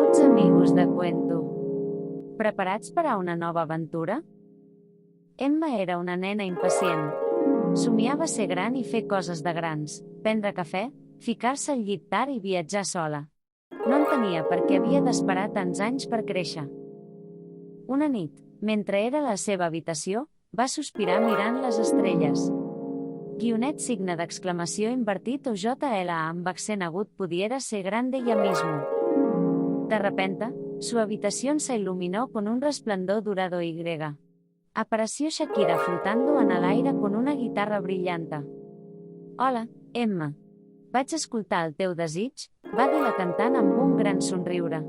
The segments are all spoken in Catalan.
Benvinguts amigos de Cuento. Preparats per a una nova aventura? Emma era una nena impacient. Somiava ser gran i fer coses de grans, prendre cafè, ficar-se al llit tard i viatjar sola. No entenia per què havia d'esperar tants anys per créixer. Una nit, mentre era a la seva habitació, va sospirar mirant les estrelles. Guionet signe d'exclamació invertit o JLA amb accent agut pudiera ser grande ya mismo. De repente, su habitación se iluminó con un resplandor dorado y. Apareció Shakira flotando en el aire con una guitarra brillante. Hola, Emma. Vaig escoltar el teu desig, va dir la cantant amb un gran somriure.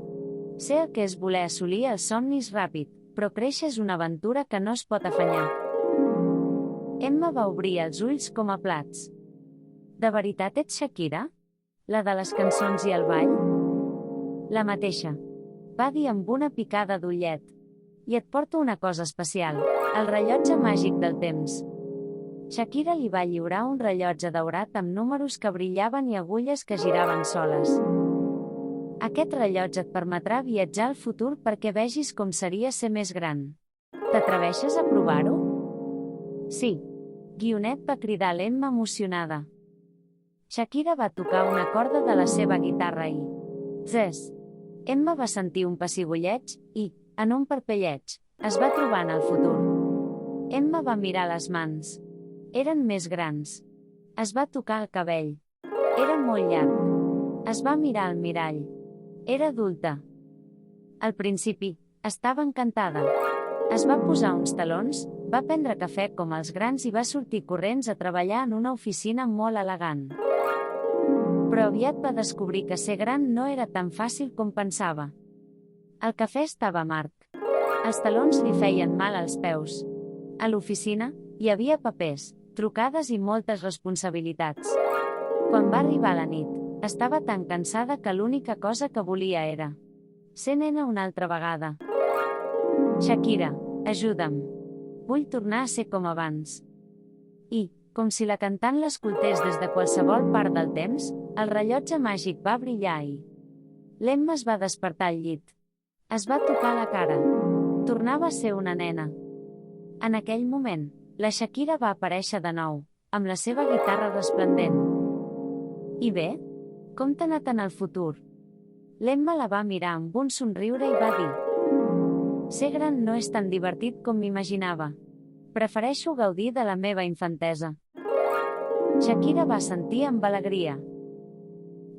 Sé el que és voler assolir els somnis ràpid, però créixer és una aventura que no es pot afanyar. Emma va obrir els ulls com a plats. De veritat ets Shakira? La de les cançons i el ball? La mateixa. Va dir amb una picada d'ullet. I et porto una cosa especial, el rellotge màgic del temps. Shakira li va lliurar un rellotge daurat amb números que brillaven i agulles que giraven soles. Aquest rellotge et permetrà viatjar al futur perquè vegis com seria ser més gran. T'atreveixes a provar-ho? Sí. Guionet va cridar l'Emma emocionada. Shakira va tocar una corda de la seva guitarra i... Zes! Emma va sentir un pessigolleig i, en un parpelleig, es va trobar en el futur. Emma va mirar les mans. Eren més grans. Es va tocar el cabell. Era molt llarg. Es va mirar al mirall. Era adulta. Al principi, estava encantada. Es va posar uns talons, va prendre cafè com els grans i va sortir corrents a treballar en una oficina molt elegant. Però aviat va descobrir que ser gran no era tan fàcil com pensava. El cafè estava amarg. Els talons li feien mal als peus. A l'oficina, hi havia papers, trucades i moltes responsabilitats. Quan va arribar la nit, estava tan cansada que l'única cosa que volia era ser nena una altra vegada. Shakira, ajuda'm. Vull tornar a ser com abans. I, com si la cantant l'escoltés des de qualsevol part del temps, el rellotge màgic va brillar i... L'Emma es va despertar al llit. Es va tocar la cara. Tornava a ser una nena. En aquell moment, la Shakira va aparèixer de nou, amb la seva guitarra resplendent. I bé? Com t'ha anat en el futur? L'Emma la va mirar amb un somriure i va dir: ser gran no és tan divertit com m'imaginava. Prefereixo gaudir de la meva infantesa. Shakira va sentir amb alegria.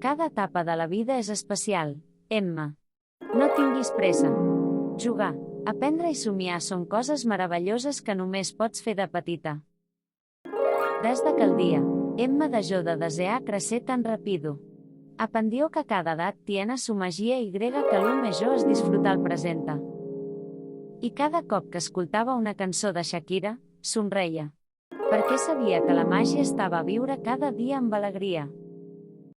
Cada etapa de la vida és especial, Emma. No tinguis pressa. Jugar, aprendre i somiar són coses meravelloses que només pots fer de petita. Desde aquel día, Emma dejó de desear crecer tan rápido. Aprendió que cada edad tiene su magia y que lo mejor es disfrutar el presente. I cada cop que escoltava una cançó de Shakira, somreia. Perquè sabia que la màgia estava a viure cada dia amb alegria.